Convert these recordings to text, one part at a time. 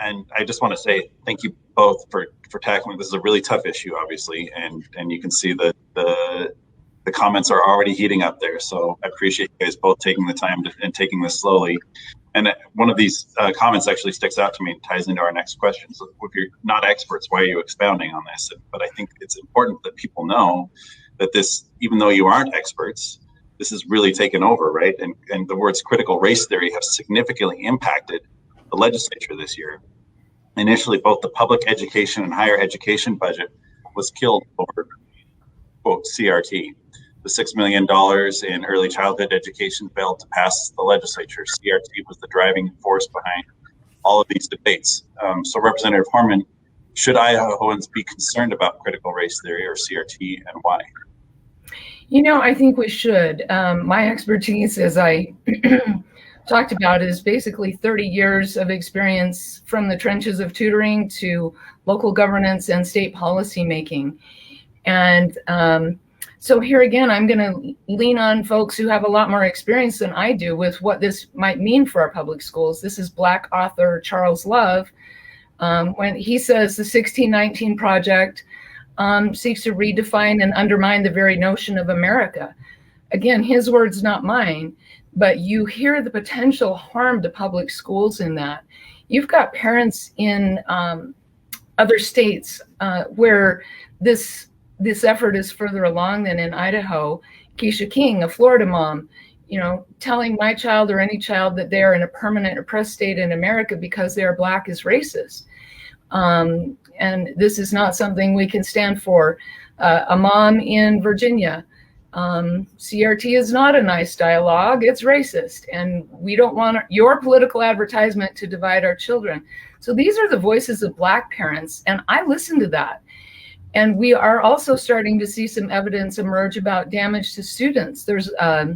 And I just want to say thank you both for tackling. This is a really tough issue, obviously, and you can see that the comments are already heating up there. So I appreciate you guys both taking the time and taking this slowly. And one of these comments actually sticks out to me and ties into our next question. So if you're not experts, why are you expounding on this? But I think it's important that people know that this, even though you aren't experts, this is really taken over, right? And the words critical race theory have significantly impacted the legislature this year. Initially, both the public education and higher education budget was killed over, quote, CRT. The $6 million in early childhood education failed to pass the legislature. CRT was the driving force behind all of these debates. So Representative Horman, should Idahoans be concerned about critical race theory or CRT, and why? You know, I think we should. My expertise, as I talked about, is basically 30 years of experience from the trenches of tutoring to local governance and state policy making. And so here again, I'm going to lean on folks who have a lot more experience than I do with what this might mean for our public schools. This is Black author Charles Love. When he says the 1619 Project seeks to redefine and undermine the very notion of America. Again, his words, not mine, but you hear the potential harm to public schools in that. You've got parents in other states where this effort is further along than in Idaho. Keisha King, a Florida mom, telling my child or any child that they are in a permanent oppressed state in America because they are Black is racist. And this is not something we can stand for. A mom in Virginia, CRT is not a nice dialogue, it's racist. And we don't want your political advertisement to divide our children. So these are the voices of Black parents, and I listen to that. And we are also starting to see some evidence emerge about damage to students. There's a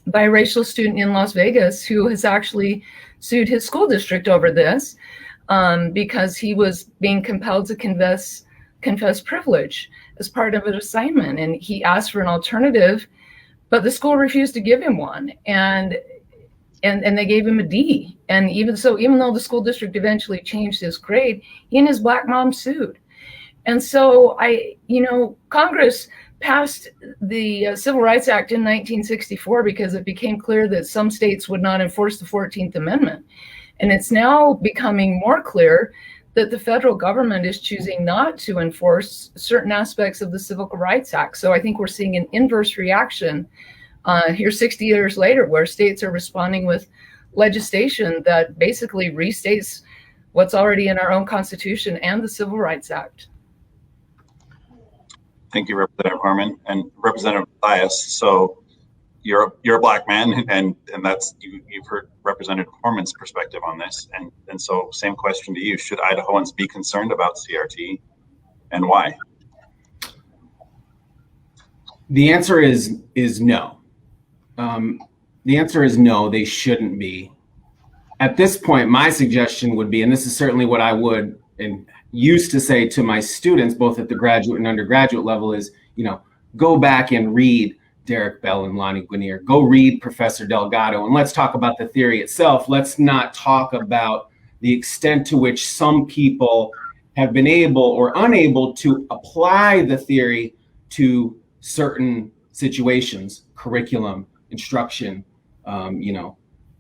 biracial student in Las Vegas who has actually sued his school district over this because he was being compelled to confess privilege as part of an assignment. And he asked for an alternative, but the school refused to give him one. And they gave him a D. And even though the school district eventually changed his grade, he and his Black mom sued. And so Congress passed the Civil Rights Act in 1964 because it became clear that some states would not enforce the 14th Amendment. And it's now becoming more clear that the federal government is choosing not to enforce certain aspects of the Civil Rights Act. So I think we're seeing an inverse reaction here 60 years later, where states are responding with legislation that basically restates what's already in our own Constitution and the Civil Rights Act. Thank you, Representative Harmon. And Representative Mathias, so you're a Black man, and that's you've heard Representative Harmon's perspective on this, and so same question to you: should Idahoans be concerned about CRT, and why? The answer is no. The answer is no. They shouldn't be. At this point, my suggestion would be, and this is certainly what I would and used to say to my students, both at the graduate and undergraduate level, is, go back and read Derek Bell and Lonnie Guinier. Go read Professor Delgado, and let's talk about the theory itself. Let's not talk about the extent to which some people have been able or unable to apply the theory to certain situations, curriculum, instruction,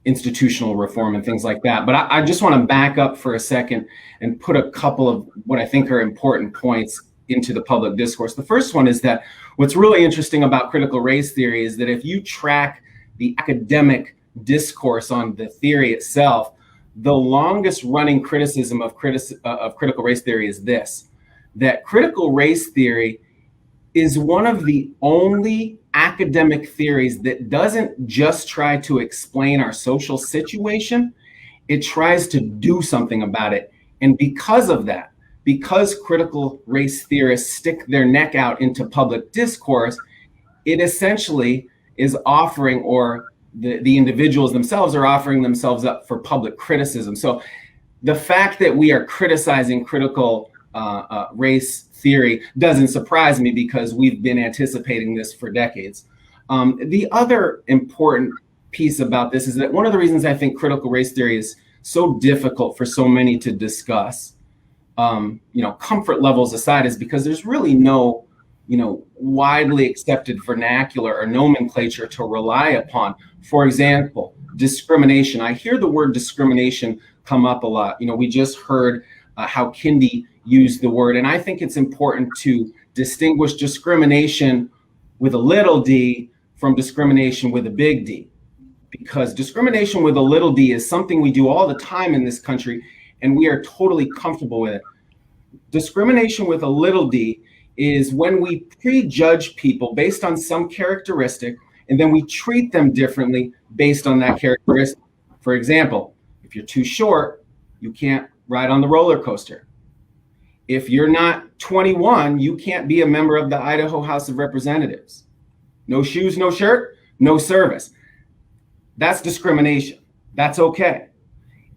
institutional reform and things like that. But I just want to back up for a second and put a couple of what I think are important points into the public discourse. The first one is that what's really interesting about critical race theory is that if you track the academic discourse on the theory itself, the longest running criticism of critical race theory is this: that critical race theory is one of the only academic theories that doesn't just try to explain our social situation, it tries to do something about it. And because of that, because critical race theorists stick their neck out into public discourse, it essentially is offering, or the individuals themselves are offering themselves up for public criticism. So the fact that we are criticizing critical race theory doesn't surprise me, because we've been anticipating this for decades. The other important piece about this is that one of the reasons I think critical race theory is so difficult for so many to discuss, comfort levels aside, is because there's really no, widely accepted vernacular or nomenclature to rely upon. For example, discrimination. I hear the word discrimination come up a lot. We just heard how Kendi used the word, and I think it's important to distinguish discrimination with a little d from discrimination with a big D, because discrimination with a little d is something we do all the time in this country, and we are totally comfortable with it. Discrimination with a little d is when we prejudge people based on some characteristic, and then we treat them differently based on that characteristic. For example, if you're too short, you can't ride on the roller coaster. If you're not 21, you can't be a member of the Idaho House of Representatives. No shoes, no shirt, no service. That's discrimination. That's okay.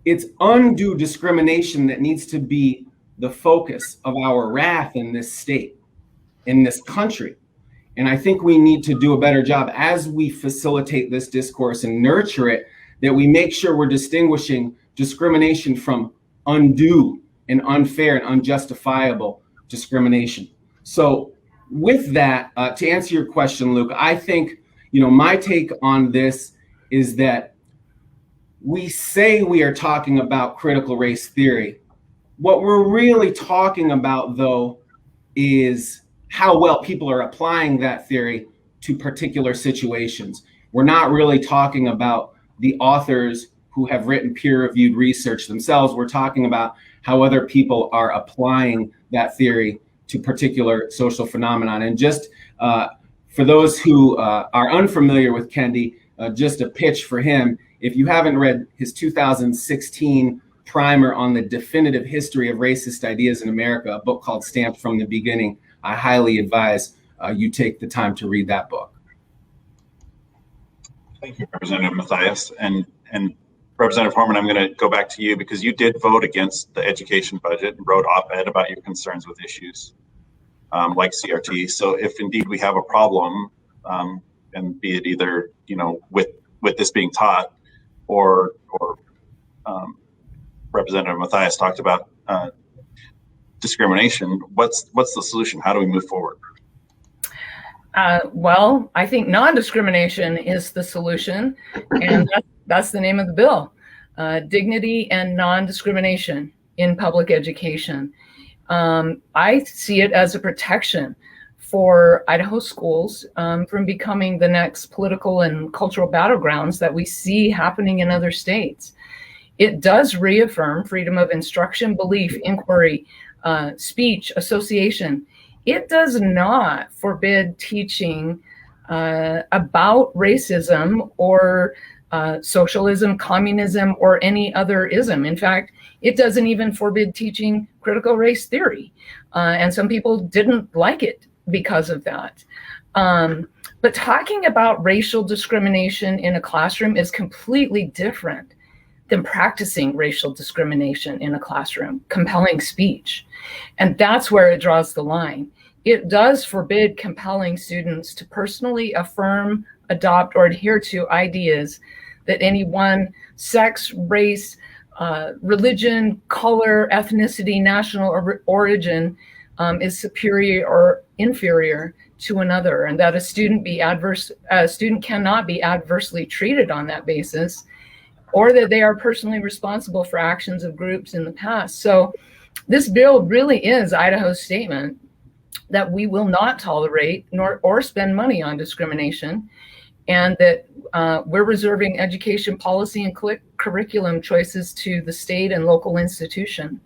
It's undue discrimination that needs to be the focus of our wrath in this state, in this country. And I think we need to do a better job as we facilitate this discourse and nurture it, that we make sure we're distinguishing discrimination from undue and unfair and unjustifiable discrimination. So with that, to answer your question, Luke, I think, my take on this is that we say we are talking about critical race theory. What we're really talking about, though, is how well people are applying that theory to particular situations. We're not really talking about the authors who have written peer-reviewed research themselves. We're talking about how other people are applying that theory to particular social phenomenon. And just for those who are unfamiliar with Kendi, just a pitch for him. If you haven't read his 2016 primer on the definitive history of racist ideas in America, a book called Stamped from the Beginning, I highly advise you take the time to read that book. Thank you, Representative Mathias. And Representative Horman, I'm going to go back to you because you did vote against the education budget and wrote op-ed about your concerns with issues like CRT. So if indeed we have a problem, and be it either with this being taught, or Representative Mathias talked about discrimination, what's the solution? How do we move forward? Well, I think non-discrimination is the solution, and that's the name of the bill. Dignity and non-discrimination in public education. I see it as a protection for Idaho schools from becoming the next political and cultural battlegrounds that we see happening in other states. It does reaffirm freedom of instruction, belief, inquiry, speech, association. It does not forbid teaching about racism or socialism, communism, or any other ism. In fact, it doesn't even forbid teaching critical race theory. And some people didn't like it because of that. But talking about racial discrimination in a classroom is completely different than practicing racial discrimination in a classroom, compelling speech. And that's where it draws the line. It does forbid compelling students to personally affirm, adopt, or adhere to ideas that any one sex, race, religion, color, ethnicity, national origin is superior or inferior to another, and that a student cannot be adversely treated on that basis, or that they are personally responsible for actions of groups in the past. So this bill really is Idaho's statement that we will not tolerate or spend money on discrimination, and that we're reserving education policy and curriculum choices to the state and local institution.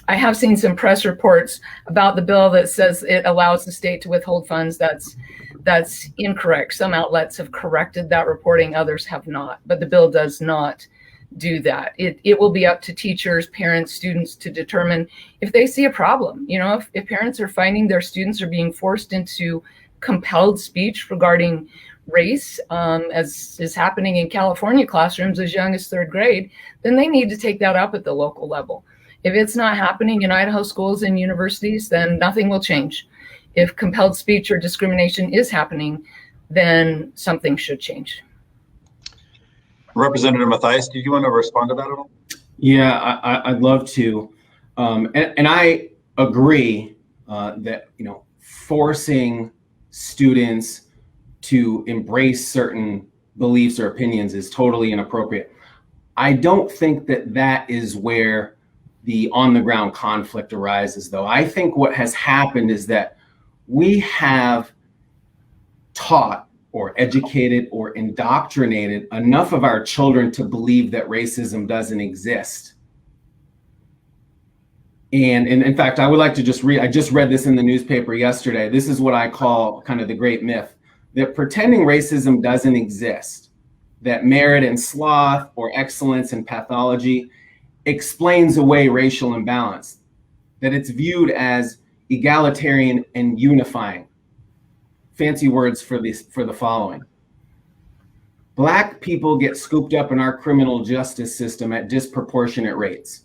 I have seen some press reports about the bill that says it allows the state to withhold funds. That's incorrect. Some outlets have corrected that reporting, others have not, but the bill does not do that. It will be up to teachers, parents, students to determine if they see a problem. If parents are finding their students are being forced into compelled speech regarding race, as is happening in California classrooms as young as 3rd grade, then they need to take that up at the local level. If it's not happening in Idaho schools and universities, then nothing will change. If compelled speech or discrimination is happening, then something should change. Representative Mathias, do you want to respond to that at all? Yeah, I'd love to. And I agree that, forcing students to embrace certain beliefs or opinions is totally inappropriate. I don't think that is where the on-the-ground conflict arises, though. I think what has happened is that we have taught or educated or indoctrinated enough of our children to believe that racism doesn't exist. And in fact, I would like to I just read this in the newspaper yesterday. This is what I call kind of the great myth, that pretending racism doesn't exist, that merit and sloth or excellence and pathology explains away racial imbalance, that it's viewed as egalitarian and unifying. Fancy words for the following. Black people get scooped up in our criminal justice system at disproportionate rates.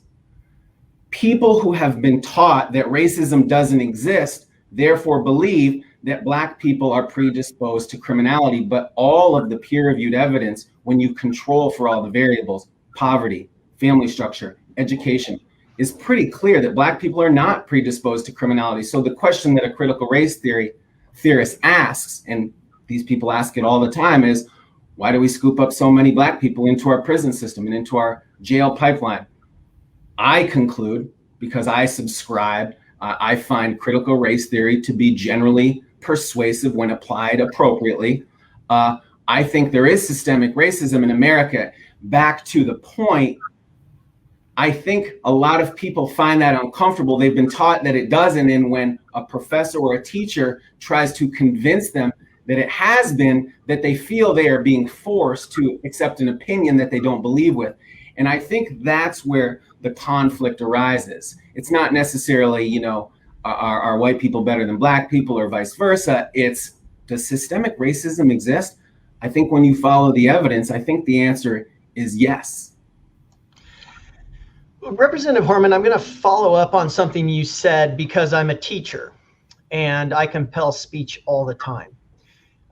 People who have been taught that racism doesn't exist, therefore believe that Black people are predisposed to criminality, but all of the peer-reviewed evidence, when you control for all the variables, poverty, family structure, education, is pretty clear that Black people are not predisposed to criminality. So the question that a critical race theorist asks, and these people ask it all the time, is why do we scoop up so many Black people into our prison system and into our jail pipeline? I conclude, because I subscribe, I find critical race theory to be generally persuasive when applied appropriately. I think there is systemic racism in America. Back to the point, I think a lot of people find that uncomfortable. They've been taught that it doesn't, and when a professor or a teacher tries to convince them that it has been, that they feel they are being forced to accept an opinion that they don't believe with. And I think that's where the conflict arises. It's not necessarily, are white people better than Black people or vice versa? It's, does systemic racism exist? I think when you follow the evidence, I think the answer is yes. Representative Horman, I'm going to follow up on something you said because I'm a teacher and I compel speech all the time.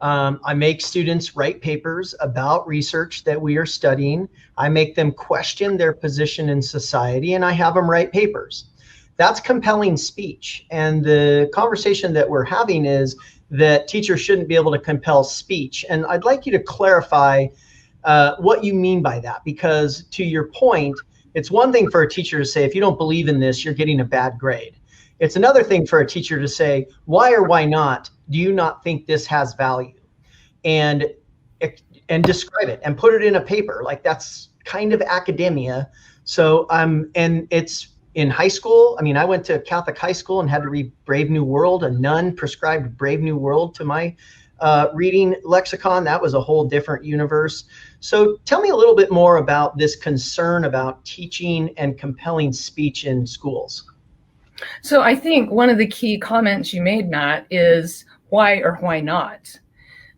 I make students write papers about research that we are studying. I make them question their position in society, and I have them write papers. That's compelling speech. And the conversation that we're having is that teachers shouldn't be able to compel speech. And I'd like you to clarify what you mean by that, because to your point, it's one thing for a teacher to say, if you don't believe in this, you're getting a bad grade. It's another thing for a teacher to say, why or why not do you not think this has value? And describe it and put it in a paper. Like, that's kind of academia. So and it's in high school. I mean, I went to Catholic high school and had to read Brave New World. A nun prescribed Brave New World to my reading lexicon. That was a whole different universe. So tell me a little bit more about this concern about teaching and compelling speech in schools. So I think one of the key comments you made, Matt, is why or why not?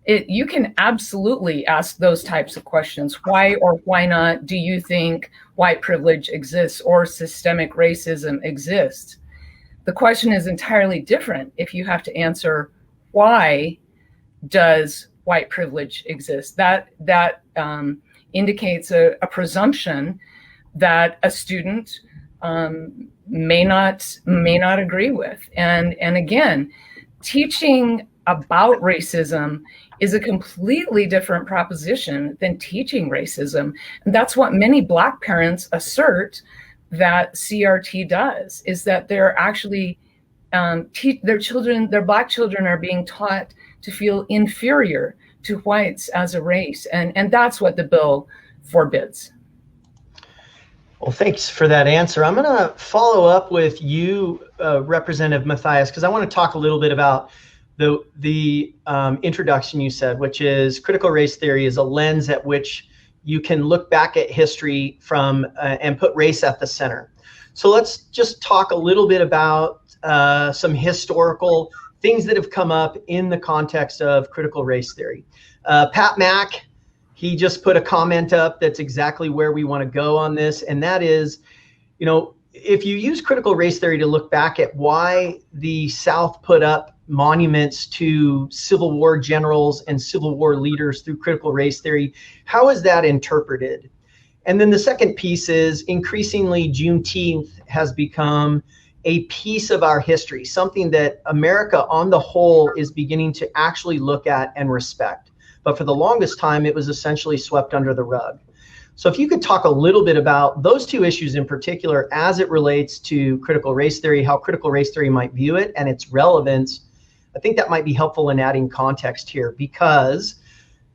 You can absolutely ask those types of questions. Why or why not do you think white privilege exists or systemic racism exists? The question is entirely different if you have to answer, why does white privilege exist? That indicates a presumption that a student may not agree with. And again, teaching about racism is a completely different proposition than teaching racism. And that's what many Black parents assert that CRT does, is that they're actually, their Black children are being taught to feel inferior to whites as a race. And that's what the bill forbids. Well, thanks for that answer. I'm going to follow up with you, Representative Mathias, because I want to talk a little bit about the introduction you said, which is critical race theory is a lens at which you can look back at history from and put race at the center. So let's just talk a little bit about some historical things that have come up in the context of critical race theory. Pat Mack, he just put a comment up that's exactly where we want to go on this, and that is, if you use critical race theory to look back at why the South put up monuments to Civil War generals and Civil War leaders through critical race theory. How is that interpreted? And then the second piece is increasingly Juneteenth has become a piece of our history, something that America on the whole is beginning to actually look at and respect. But for the longest time, it was essentially swept under the rug. So if you could talk a little bit about those two issues in particular as it relates to critical race theory, how critical race theory might view it and its relevance, I think that might be helpful in adding context here, because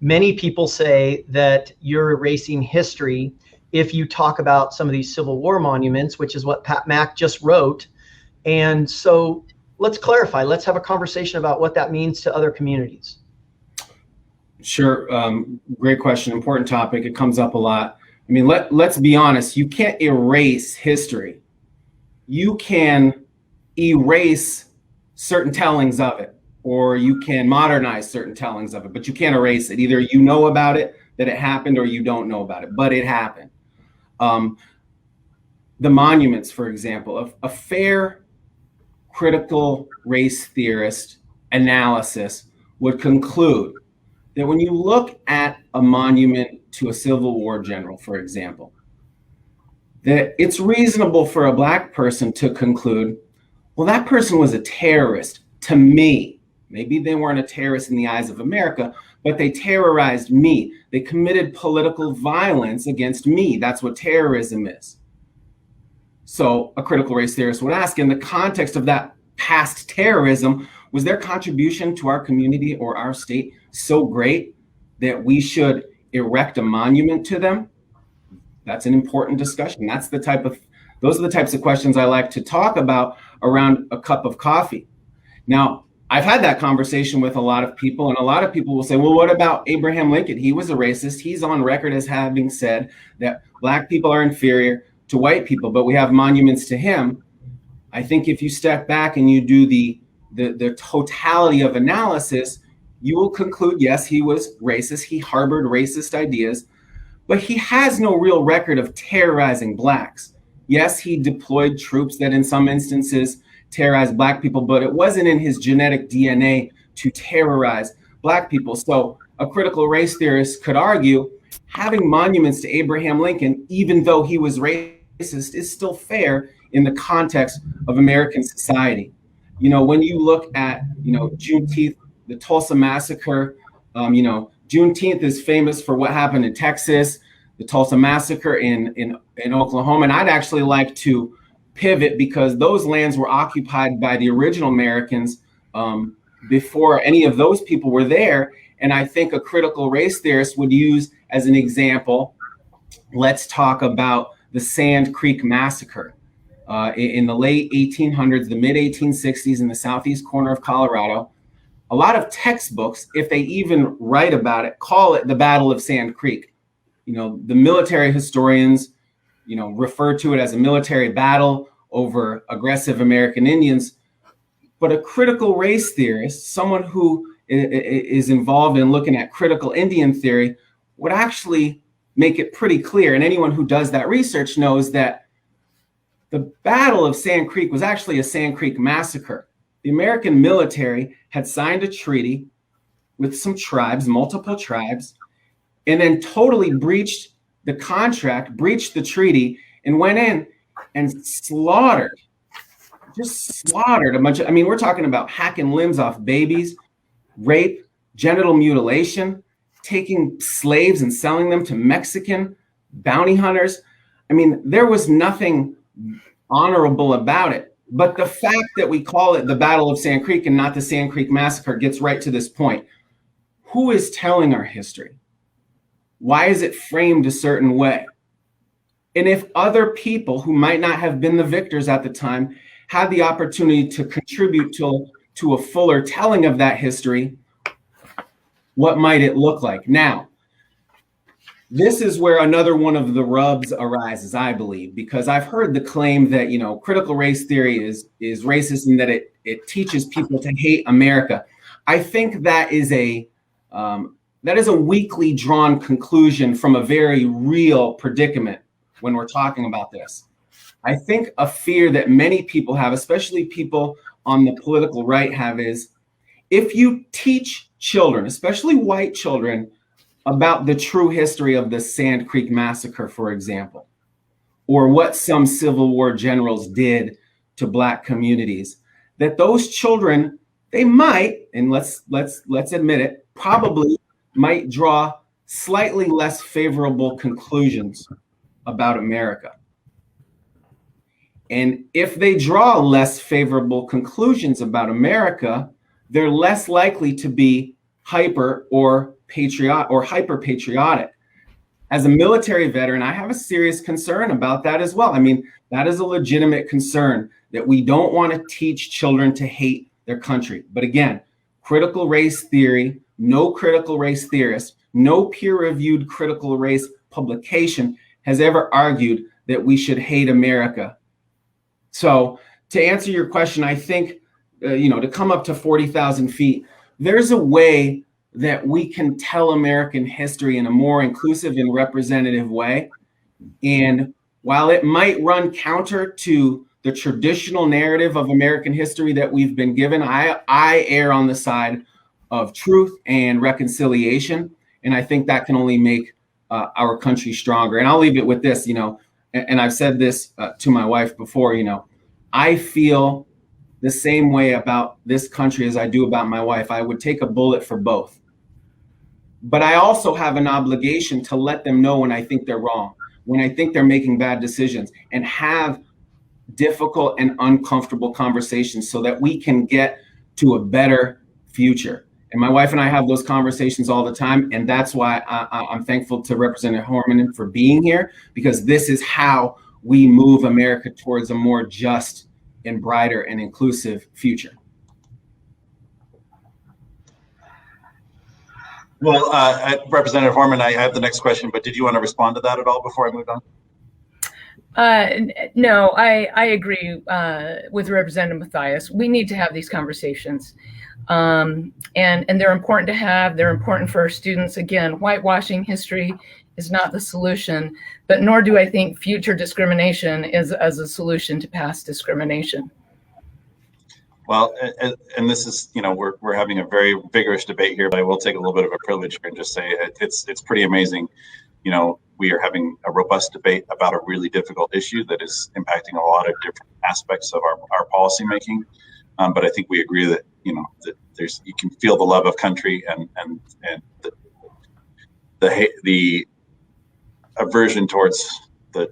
many people say that you're erasing history if you talk about some of these Civil War monuments, which is what Pat Mack just wrote. And so let's clarify, let's have a conversation about what that means to other communities. Sure. Great question. Important topic. It comes up a lot. I mean, let's be honest. You can't erase history. You can erase certain tellings of it, or you can modernize certain tellings of it, but you can't erase it. Either you know about it, that it happened, or you don't know about it, but it happened. The monuments, for example, a fair critical race theorist analysis would conclude that when you look at a monument to a Civil War general, for example, that it's reasonable for a Black person to conclude, well, that person was a terrorist to me. Maybe they weren't a terrorist in the eyes of America, but they terrorized me. They committed political violence against me. That's what terrorism is. So a critical race theorist would ask, in the context of that past terrorism, was their contribution to our community or our state so great that we should erect a monument to them? That's an important discussion. Those are the types of questions I like to talk about around a cup of coffee. Now, I've had that conversation with a lot of people, and a lot of people will say, well, what about Abraham Lincoln? He was a racist. He's on record as having said that Black people are inferior to white people, but we have monuments to him. I think if you step back and you do the totality of analysis, you will conclude, yes, he was racist. He harbored racist ideas, but he has no real record of terrorizing Blacks. Yes, he deployed troops that in some instances terrorized Black people, but it wasn't in his genetic DNA to terrorize Black people. So a critical race theorist could argue having monuments to Abraham Lincoln, even though he was racist, is still fair in the context of American society. You know, when you look at, Juneteenth, the Tulsa Massacre, Juneteenth is famous for what happened in Texas, the Tulsa Massacre in Oklahoma. And I'd actually like to pivot, because those lands were occupied by the original Americans before any of those people were there. And I think a critical race theorist would use as an example, let's talk about the Sand Creek Massacre in the late 1800s, the mid 1860s in the southeast corner of Colorado. A lot of textbooks, if they even write about it, call it the Battle of Sand Creek. The military historians, refer to it as a military battle over aggressive American Indians. But a critical race theorist, someone who is involved in looking at critical Indian theory, would actually make it pretty clear. And anyone who does that research knows that the Battle of Sand Creek was actually a Sand Creek massacre. The American military had signed a treaty with some tribes, multiple tribes, and then totally breached the contract, breached the treaty, and went in and slaughtered a bunch of, we're talking about hacking limbs off babies, rape, genital mutilation, taking slaves and selling them to Mexican bounty hunters. There was nothing honorable about it. But the fact that we call it the Battle of Sand Creek and not the Sand Creek Massacre gets right to this point. Who is telling our history? Why is it framed a certain way? And if other people who might not have been the victors at the time had the opportunity to contribute to a fuller telling of that history, what might it look like? Now, this is where another one of the rubs arises, I believe, because I've heard the claim that, critical race theory is racist and that it teaches people to hate America. I think that is a weakly drawn conclusion from a very real predicament when we're talking about this. I think a fear that many people have, especially people on the political right have, is if you teach children, especially white children, about the true history of the Sand Creek Massacre, for example, or what some Civil War generals did to Black communities, that those children, they might, and let's admit it, probably might draw slightly less favorable conclusions about America. And if they draw less favorable conclusions about America, they're less likely to be hyper patriotic. As a military veteran, I have a serious concern about that as well. I mean, that is a legitimate concern, that we don't want to teach children to hate their country. But again, critical race theory, no critical race theorist, no peer-reviewed critical race publication has ever argued that we should hate America. So to answer your question, I think, to come up to 40,000 feet, there's a way that we can tell American history in a more inclusive and representative way. And while it might run counter to the traditional narrative of American history that we've been given, I err on the side of truth and reconciliation. And I think that can only make our country stronger. And I'll leave it with this, and I've said this to my wife before, I feel the same way about this country as I do about my wife. I would take a bullet for both. But I also have an obligation to let them know when I think they're wrong, when I think they're making bad decisions, and have difficult and uncomfortable conversations so that we can get to a better future. And my wife and I have those conversations all the time. And that's why I'm thankful to Representative Horman for being here, because this is how we move America towards a more just and brighter and inclusive future. Well, Representative Horman, I have the next question, but did you want to respond to that at all before I moved on? No, I agree with Representative Mathias. We need to have these conversations. And they're important to have. They're important for our students. Again, whitewashing history is not the solution, but nor do I think future discrimination is as a solution to past discrimination. Well, and this is, we're having a very vigorous debate here, but I will take a little bit of a privilege here and just say it's pretty amazing. We are having a robust debate about a really difficult issue that is impacting a lot of different aspects of our policymaking. But I think we agree that, that you can feel the love of country and the aversion towards the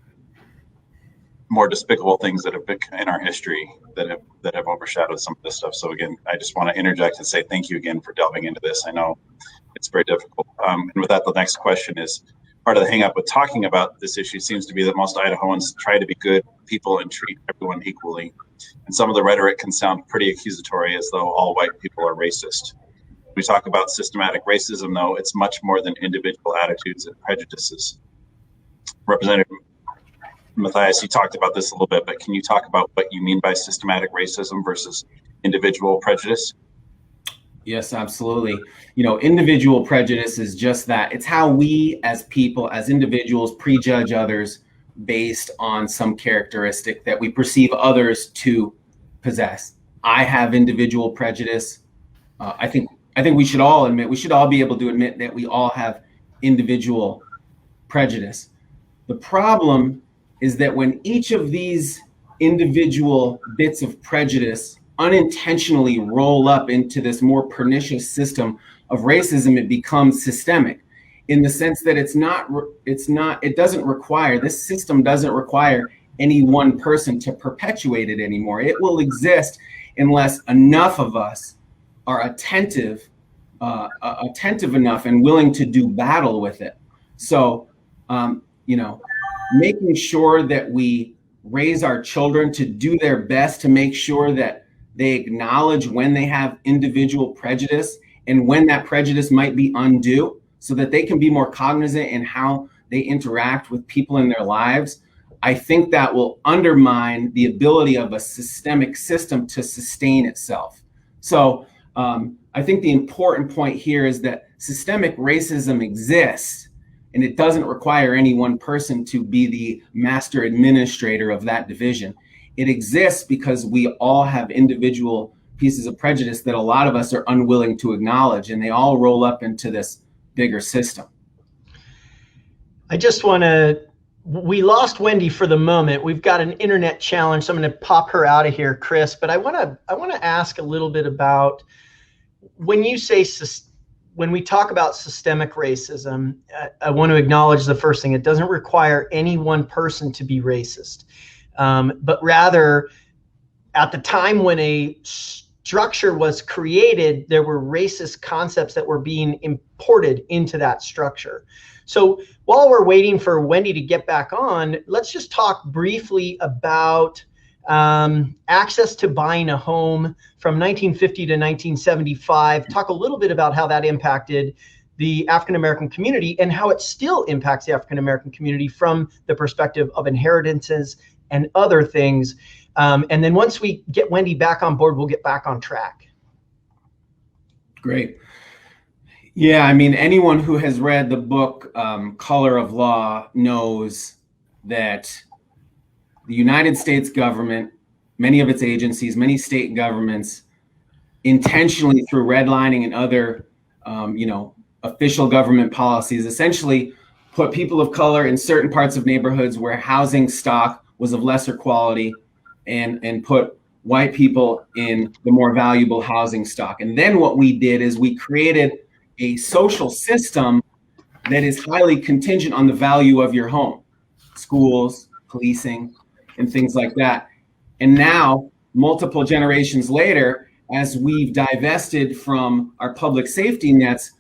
more despicable things that have been in our history that have overshadowed some of this stuff. So again, I just want to interject and say thank you again for delving into this. I know it's very difficult. And with that, the next question is, part of the hang up with talking about this issue seems to be that most Idahoans try to be good people and treat everyone equally. And some of the rhetoric can sound pretty accusatory, as though all white people are racist. When we talk about systematic racism, though, it's much more than individual attitudes and prejudices. Representative Mathias, you talked about this a little bit, but can you talk about what you mean by systematic racism versus individual prejudice? Yes, absolutely. Individual prejudice is just that. It's how we as people, as individuals, prejudge others based on some characteristic that we perceive others to possess. I have individual prejudice. I think we should all be able to admit that we all have individual prejudice. The problem is that when each of these individual bits of prejudice unintentionally roll up into this more pernicious system of racism, it becomes systemic, in the sense that this system doesn't require any one person to perpetuate it anymore. It will exist unless enough of us are attentive enough and willing to do battle with it. So, making sure that we raise our children to do their best to make sure that they acknowledge when they have individual prejudice and when that prejudice might be undue, so that they can be more cognizant in how they interact with people in their lives. I think that will undermine the ability of a systemic system to sustain itself. So I think the important point here is that systemic racism exists, and it doesn't require any one person to be the master administrator of that division. It exists because we all have individual pieces of prejudice that a lot of us are unwilling to acknowledge, and they all roll up into this bigger system. I just want to, we lost Wendy for the moment. We've got an internet challenge, so I'm going to pop her out of here, Chris. But I want to ask a little bit about when you say, when we talk about systemic racism, I want to acknowledge the first thing. It doesn't require any one person to be racist, but rather at the time when a structure was created, there were racist concepts that were being imported into that structure. So while we're waiting for Wendy to get back on, let's just talk briefly about access to buying a home from 1950 to 1975. Talk a little bit about how that impacted the African-American community and how it still impacts the African-American community from the perspective of inheritances and other things. And then once we get Wendy back on board, we'll get back on track. Great. Yeah, I mean, anyone who has read the book Color of Law knows that the United States government, many of its agencies, many state governments, intentionally through redlining and other, official government policies, essentially put people of color in certain parts of neighborhoods where housing stock was of lesser quality, and put white people in the more valuable housing stock. And then what we did is we created a social system that is highly contingent on the value of your home, schools, policing, and things like that. And now, multiple generations later, as we've divested from our public safety nets,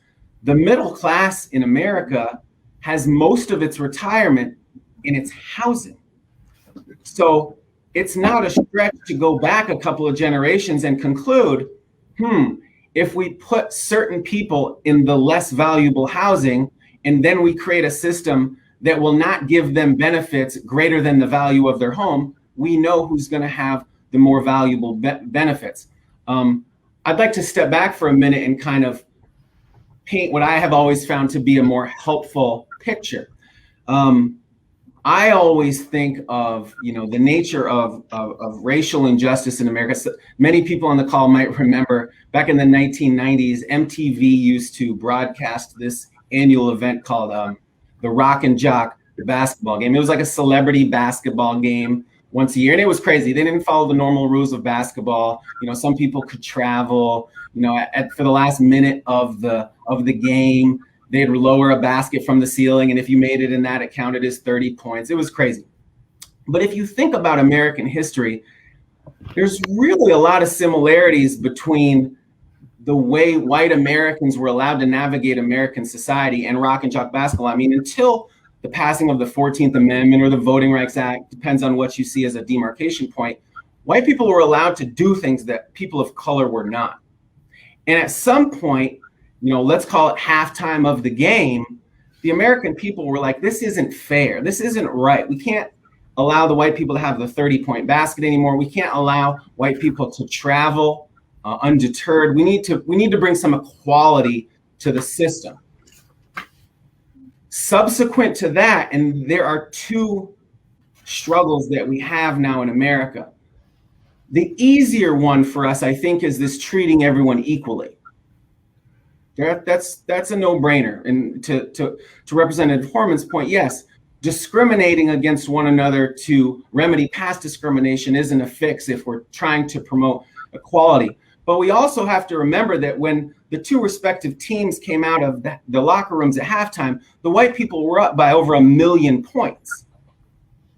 the middle class in America has most of its retirement in its housing. So it's not a stretch to go back a couple of generations and conclude, if we put certain people in the less valuable housing, and then we create a system that will not give them benefits greater than the value of their home, we know who's going to have the more valuable benefits. I'd like to step back for a minute and kind of paint what I have always found to be a more helpful picture. I always think of, the nature of racial injustice in America. So many people on the call might remember back in the 1990s, MTV used to broadcast this annual event called the Rock and Jock basketball game. It was like a celebrity basketball game once a year, and it was crazy. They didn't follow the normal rules of basketball. Some people could travel. For the last minute of the game, they'd lower a basket from the ceiling, and if you made it in that, it counted as 30 points. It was crazy. But if you think about American history, there's really a lot of similarities between the way white Americans were allowed to navigate American society and rock and jock basketball. I mean, until the passing of the 14th Amendment or the Voting Rights Act, depends on what you see as a demarcation point, white people were allowed to do things that people of color were not. And at some point, let's call it halftime of the game, the American people were like, this isn't fair. This isn't right. We can't allow the white people to have the 30-point basket anymore. We can't allow white people to travel undeterred. We need to bring some equality to the system. Subsequent to that, and there are two struggles that we have now in America. The easier one for us, I think, is this treating everyone equally. That's a no-brainer. And to Representative Horman's point, yes, discriminating against one another to remedy past discrimination isn't a fix if we're trying to promote equality. But we also have to remember that when the two respective teams came out of the locker rooms at halftime, the white people were up by over 1 million points.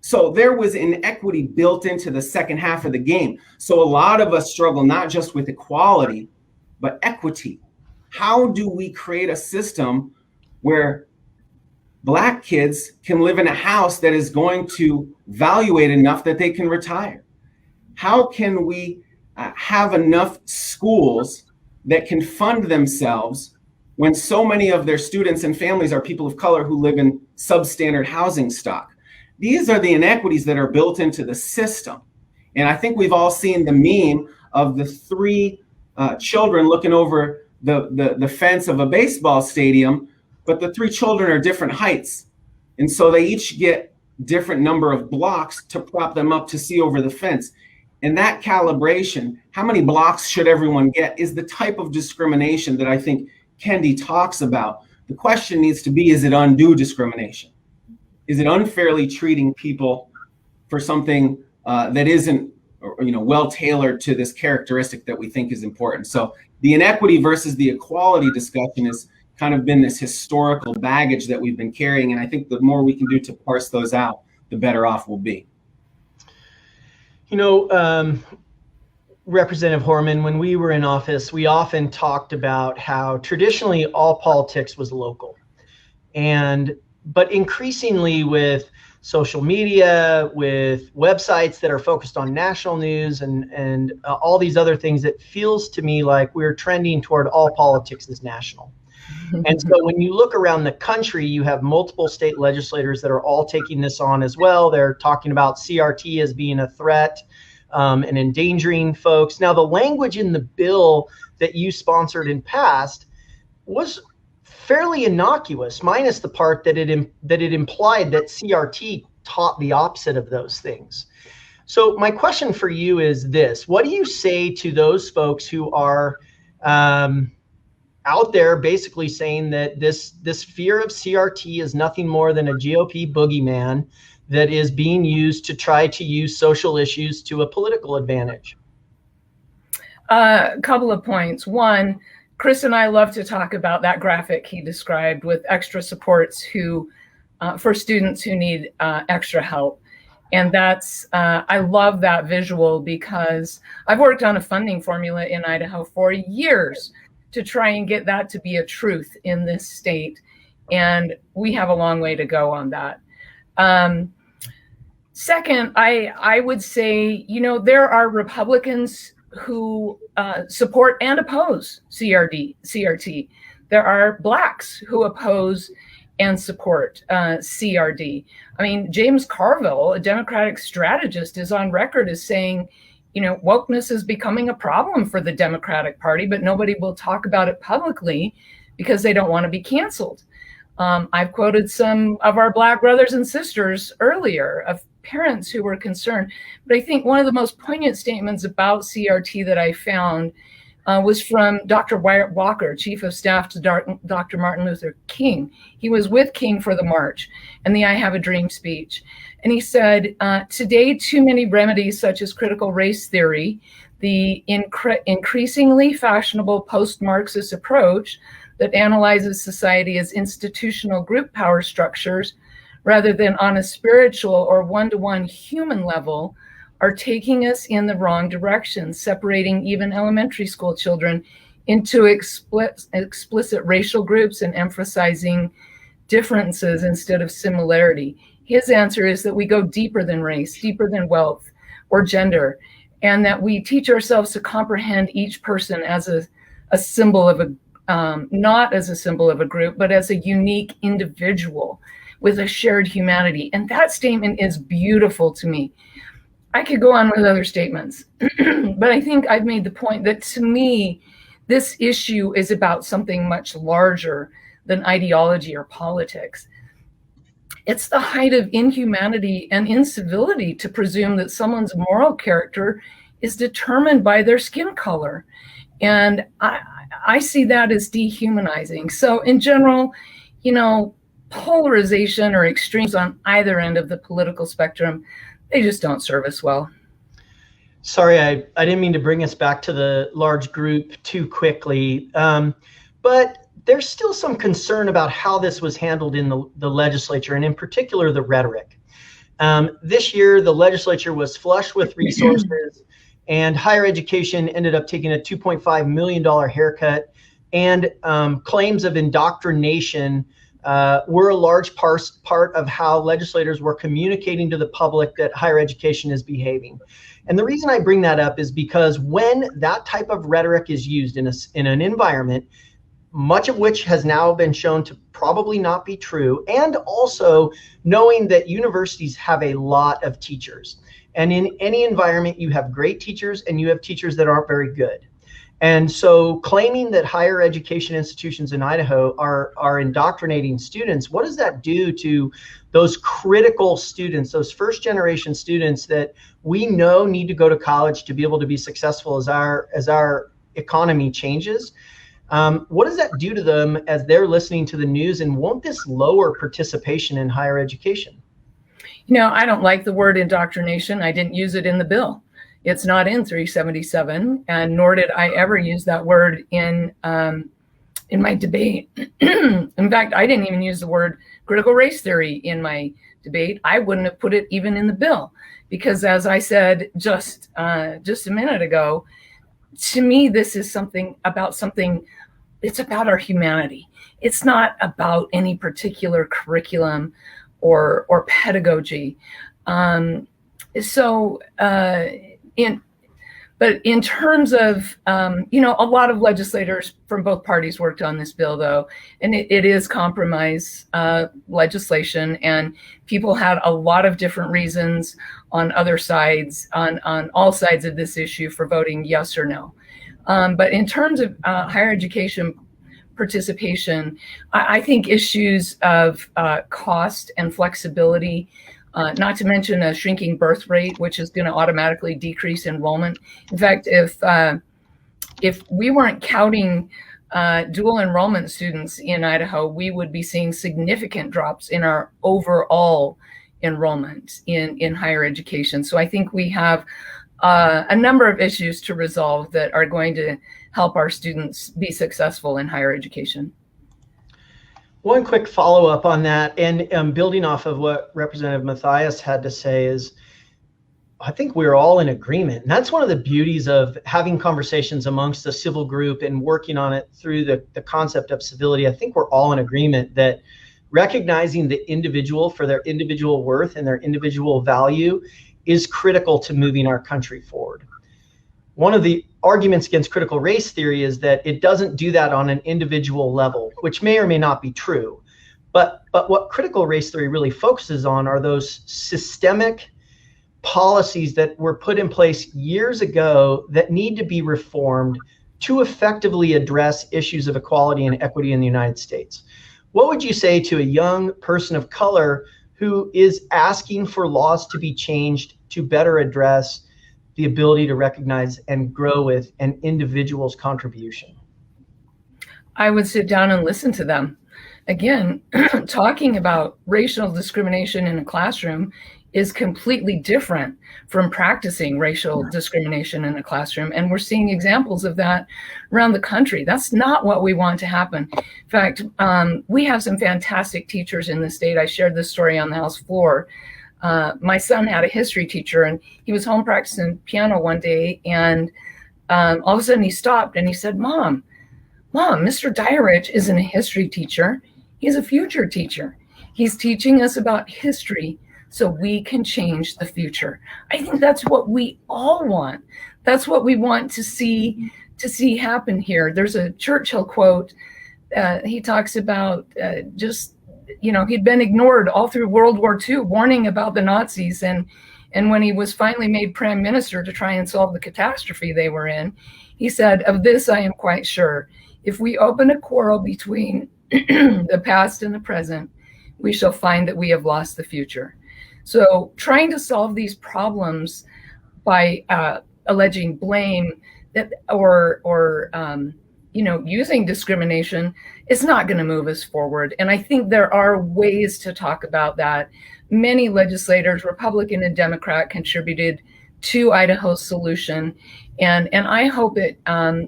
So there was inequity built into the second half of the game. So a lot of us struggle not just with equality, but equity. How do we create a system where Black kids can live in a house that is going to value it enough that they can retire? How can we have enough schools that can fund themselves when so many of their students and families are people of color who live in substandard housing stock? These are the inequities that are built into the system. And I think we've all seen the meme of the three children looking over the fence of a baseball stadium, but the three children are different heights. And so they each get different number of blocks to prop them up to see over the fence. And that calibration, how many blocks should everyone get, is the type of discrimination that I think Kendi talks about. The question needs to be, is it undue discrimination? Is it unfairly treating people for something that isn't, well tailored to this characteristic that we think is important? So the inequity versus the equality discussion has kind of been this historical baggage that we've been carrying. And I think the more we can do to parse those out, the better off we'll be. Representative Horman, when we were in office, we often talked about how traditionally all politics was local. But increasingly with social media, with websites that are focused on national news and all these other things, it feels to me like we're trending toward all politics is national. And so when you look around the country, you have multiple state legislators that are all taking this on as well. They're talking about CRT as being a threat and endangering folks. Now, the language in the bill that you sponsored and passed was fairly innocuous, minus the part that it implied that CRT taught the opposite of those things. So my question for you is this: what do you say to those folks who are out there basically saying that this fear of CRT is nothing more than a GOP boogeyman that is being used to try to use social issues to a political advantage? A couple of points. One, Chris and I love to talk about that graphic he described with extra supports for students who need extra help. And that's, I love that visual because I've worked on a funding formula in Idaho for years to try and get that to be a truth in this state. And we have a long way to go on that. Second, I would say, there are Republicans who support and oppose CRT. There are Blacks who oppose and support CRD. I mean, James Carville, a Democratic strategist, is on record as saying, wokeness is becoming a problem for the Democratic Party, but nobody will talk about it publicly because they don't want to be canceled. I've quoted some of our Black brothers and sisters earlier of parents who were concerned. But I think one of the most poignant statements about CRT that I found was from Dr. Wyatt Walker, Chief of Staff to Dr. Martin Luther King. He was with King for the march and the I Have a Dream speech. And he said, today, too many remedies such as critical race theory, the increasingly fashionable post-Marxist approach that analyzes society as institutional group power structures rather than on a spiritual or one-to-one human level, are taking us in the wrong direction, separating even elementary school children into explicit racial groups and emphasizing differences instead of similarity. His answer is that we go deeper than race, deeper than wealth or gender, and that we teach ourselves to comprehend each person as a symbol of not as a symbol of a group, but as a unique individual with a shared humanity. And that statement is beautiful to me. I could go on with other statements, but I think I've made the point that to me, this issue is about something much larger than ideology or politics. It's the height of inhumanity and incivility to presume that someone's moral character is determined by their skin color. And I see that as dehumanizing. So in general, polarization or extremes on either end of the political spectrum, they just don't serve us well. Sorry, I didn't mean to bring us back to the large group too quickly, but there's still some concern about how this was handled in the legislature, and in particular, the rhetoric. This year, the legislature was flush with resources, and higher education ended up taking a $2.5 million haircut, and claims of indoctrination were a large part of how legislators were communicating to the public that higher education is behaving. And the reason I bring that up is because when that type of rhetoric is used in an environment, much of which has now been shown to probably not be true, and also knowing that universities have a lot of teachers. And in any environment, you have great teachers and you have teachers that aren't very good. And so claiming that higher education institutions in Idaho are indoctrinating students, what does that do to those critical students, those first generation students that we know need to go to college to be able to be successful as our economy changes? What does that do to them as they're listening to the news, and won't this lower participation in higher education? I don't like the word indoctrination. I didn't use it in the bill. It's not in 377, and nor did I ever use that word in my debate. In fact, I didn't even use the word critical race theory in my debate. I wouldn't have put it even in the bill, because as I said just a minute ago, to me, this is something. It's about our humanity. It's not about any particular curriculum or pedagogy. But in terms of, a lot of legislators from both parties worked on this bill, though, and it is compromise legislation, and people had a lot of different reasons on other sides, on all sides of this issue for voting yes or no. But in terms of higher education participation, I think issues of cost and flexibility, not to mention a shrinking birth rate, which is going to automatically decrease enrollment. In fact, if we weren't counting dual enrollment students in Idaho, we would be seeing significant drops in our overall enrollment in higher education. So I think we have a number of issues to resolve that are going to help our students be successful in higher education. One quick follow-up on that, and building off of what Representative Mathias had to say, is I think we're all in agreement. And that's one of the beauties of having conversations amongst the civil group and working on it through the concept of civility. I think we're all in agreement that recognizing the individual for their individual worth and their individual value is critical to moving our country forward. One of the arguments against critical race theory is that it doesn't do that on an individual level, which may or may not be true. But what critical race theory really focuses on are those systemic policies that were put in place years ago that need to be reformed to effectively address issues of equality and equity in the United States. What would you say to a young person of color who is asking for laws to be changed to better address the ability to recognize and grow with an individual's contribution? I would sit down and listen to them. Again, talking about racial discrimination in a classroom is completely different from practicing racial discrimination in a classroom. And we're seeing examples of that around the country. That's not what we want to happen. In fact, we have some fantastic teachers in the state. I shared this story on the House floor. My son had a history teacher, and he was home practicing piano one day, and all of a sudden he stopped and he said, Mom, Mr. Dyrich isn't a history teacher. He's a future teacher. He's teaching us about history so we can change the future. I think that's what we all want. That's what we want to see happen here. There's a Churchill quote. He talks about he'd been ignored all through World War II, warning about the Nazis. And when he was finally made prime minister to try and solve the catastrophe they were in, he said, of this I am quite sure. If we open a quarrel between the past and the present, we shall find that we have lost the future. So trying to solve these problems by alleging blame or using discrimination is not going to move us forward. And I think there are ways to talk about that. Many legislators, Republican and Democrat, contributed to Idaho's solution. And I hope it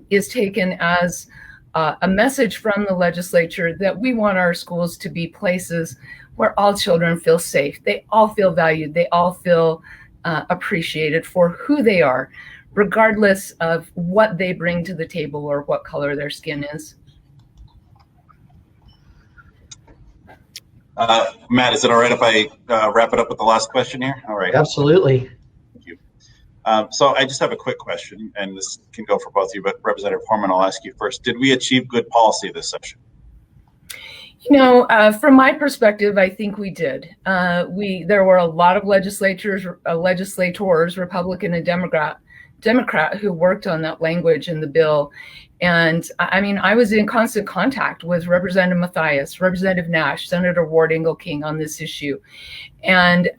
is taken as a message from the legislature that we want our schools to be places where all children feel safe. They all feel valued. They all feel appreciated for who they are, regardless of what they bring to the table or what color their skin is. Matt, is it all right if I wrap it up with the last question here? All right. Absolutely. Thank you. So I just have a quick question, and this can go for both of you, but Representative Horman, I'll ask you first. Did we achieve good policy this session? From my perspective, I think we did. There were a lot of legislators, Republican and Democrat, who worked on that language in the bill. And I mean, I was in constant contact with Representative Mathias, Representative Nash, Senator Ward Engelking on this issue. And,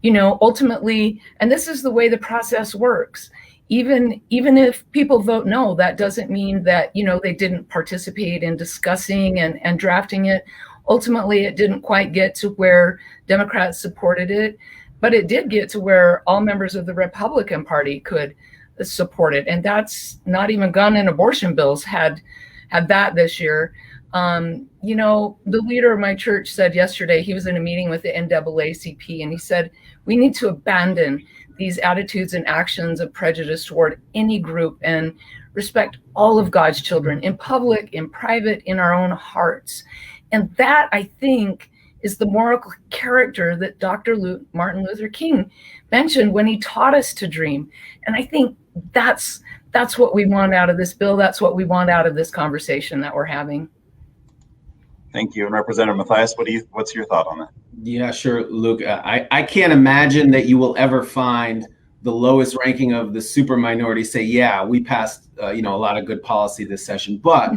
ultimately, and this is the way the process works. Even if people vote no, that doesn't mean that, they didn't participate in discussing and drafting it. Ultimately, it didn't quite get to where Democrats supported it, but it did get to where all members of the Republican Party could support it. And that's not even gun and abortion bills had that this year. The leader of my church said yesterday, he was in a meeting with the NAACP, and he said, we need to abandon these attitudes and actions of prejudice toward any group and respect all of God's children in public, in private, in our own hearts. And that, I think, is the moral character that Dr. Martin Luther King mentioned when he taught us to dream. And I think that's what we want out of this bill. That's what we want out of this conversation that we're having. Thank you. And Representative Mathias, what's your thought on that? Yeah, sure, Luke. I can't imagine that you will ever find the lowest ranking of the super minority say, yeah, we passed a lot of good policy this session. But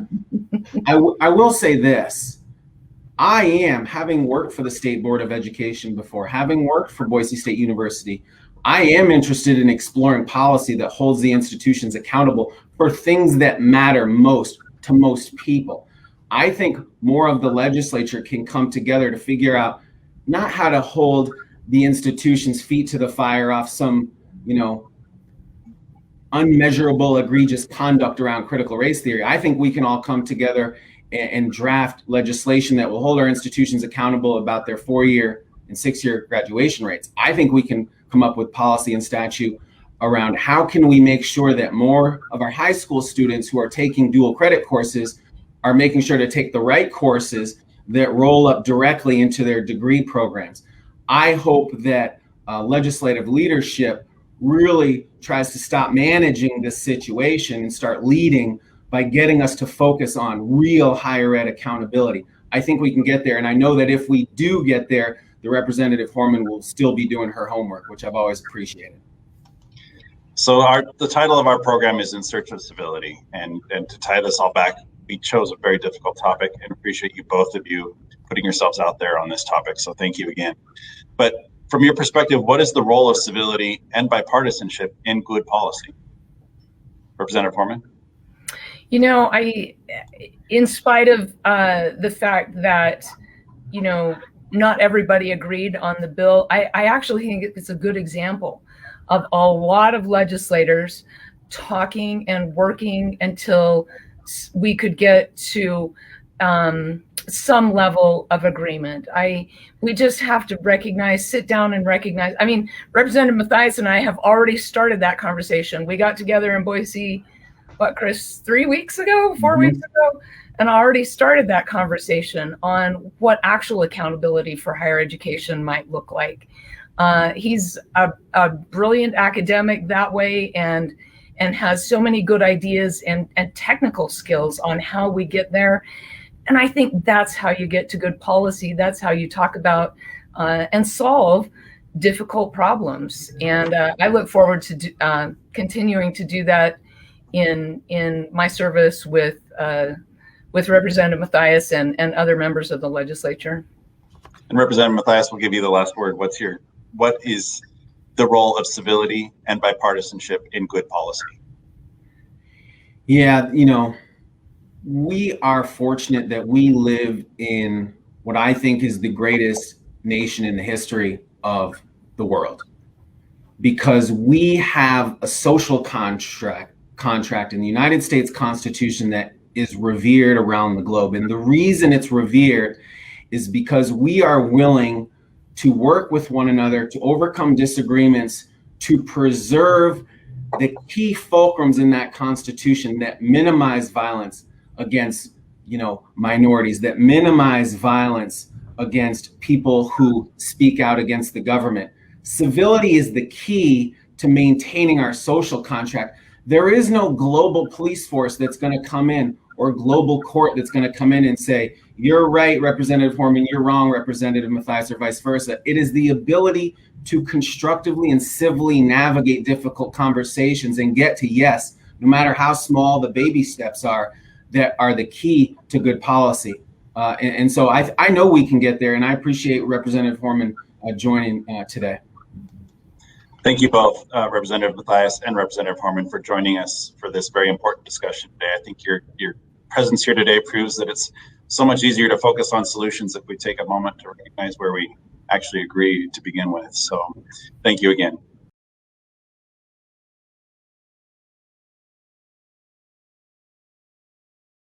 I will say this. I am, having worked for the State Board of Education before, having worked for Boise State University, I am interested in exploring policy that holds the institutions accountable for things that matter most to most people. I think more of the legislature can come together to figure out not how to hold the institution's feet to the fire off some, unmeasurable, egregious conduct around critical race theory. I think we can all come together and draft legislation that will hold our institutions accountable about their 4-year and 6-year graduation rates. I think we can come up with policy and statute around how can we make sure that more of our high school students who are taking dual credit courses are making sure to take the right courses that roll up directly into their degree programs. I hope that legislative leadership really tries to stop managing this situation and start leading by getting us to focus on real higher ed accountability. I think we can get there. And I know that if we do get there, the Representative Foreman will still be doing her homework, which I've always appreciated. So the title of our program is In Search of Civility. And to tie this all back, we chose a very difficult topic and appreciate you, both of you, putting yourselves out there on this topic. So thank you again. But from your perspective, what is the role of civility and bipartisanship in good policy? Representative Foreman? In spite of the fact that, not everybody agreed on the bill, I actually think it's a good example of a lot of legislators talking and working until we could get to some level of agreement. We just have to sit down and recognize. I mean, Representative Mathias and I have already started that conversation. We got together in Boise, Chris, 3 weeks ago, 4 weeks ago, and already started that conversation on what actual accountability for higher education might look like. He's a brilliant academic that way, and has so many good ideas and technical skills on how we get there. And I think that's how you get to good policy. That's how you talk about and solve difficult problems. And I look forward to continuing to do that in my service with Representative Mathias and other members of the legislature. And Representative Mathias, we'll give you the last word. What is the role of civility and bipartisanship in good policy? Yeah, we are fortunate that we live in what I think is the greatest nation in the history of the world, because we have a social contract in the United States Constitution that is revered around the globe. And the reason it's revered is because we are willing to work with one another, to overcome disagreements, to preserve the key fulcrums in that Constitution that minimize violence against, minorities, that minimize violence against people who speak out against the government. Civility is the key to maintaining our social contract. There is no global police force that's going to come in, or global court that's going to come in and say, You're right, Representative Horman. You're wrong, Representative Mathias, or vice versa. It is the ability to constructively and civilly navigate difficult conversations and get to yes, no matter how small the baby steps are, that are the key to good policy. And so I know we can get there, and I appreciate Representative Horman joining today. Thank you both, Representative Mathias and Representative Horman, for joining us for this very important discussion today. I think your presence here today proves that it's so much easier to focus on solutions if we take a moment to recognize where we actually agree to begin with. So thank you again.